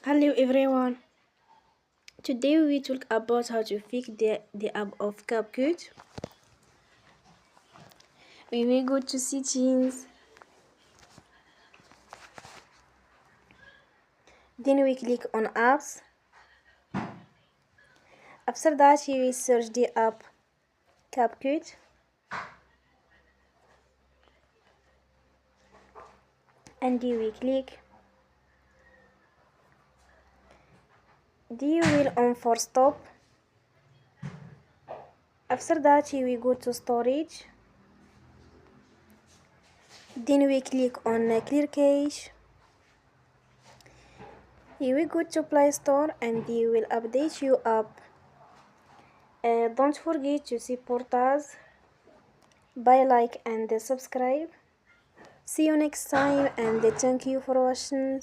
Hello everyone. Today we talk about how to fix the app of Capcut. We will go to settings. Then we click on apps. After that we will search the app Capcut. And we will click. We will on for stop. After that we will go to storage. Then we click on clear cache. You will go to Play Store and you will update your app. Don't forget to support us by like and subscribe. See you next time and thank you for watching.